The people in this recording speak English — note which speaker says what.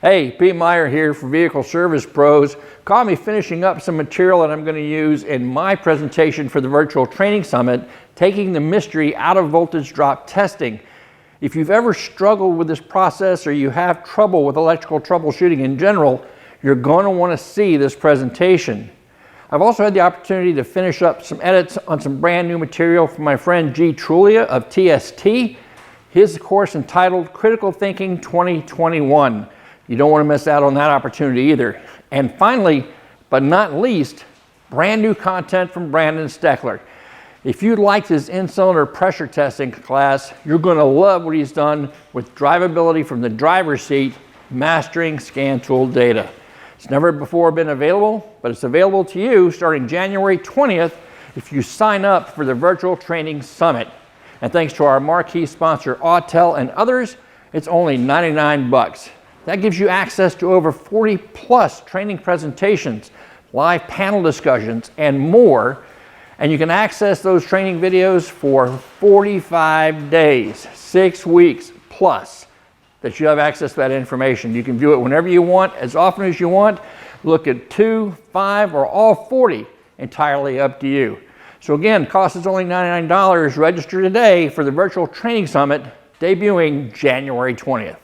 Speaker 1: Hey, Pete Meyer here for Vehicle Service Pros. Caught me finishing up some material that I'm going to use in my presentation for the Virtual Training Summit, taking the mystery out of voltage drop testing. If you've ever struggled with this process or you have trouble with electrical troubleshooting in general, you're going to want to see this presentation. I've also had the opportunity to finish up some edits on some brand new material from my friend Truglia of TST. His course entitled Critical Thinking 2021. You don't want to miss out on that opportunity either. And finally, but not least, brand new content from Brandon Steckler. If you liked his in-cylinder pressure testing class, you're going to love what he's done with drivability from the driver's seat, mastering scan tool data. It's never before been available, but it's available to you starting January 20th if you sign up for the Virtual Training Summit. And thanks to our marquee sponsor, Autel and others, it's only 99 bucks. That gives you access to over 40 plus training presentations, live panel discussions, and more. And you can access those training videos for 45 days, 6 weeks plus that you have access to that information. You can view it whenever you want, as often as you want. Look at 2, 5, or all 40, entirely up to you. So again, cost is only $99. Register today for the Virtual Training Summit, debuting January 20th.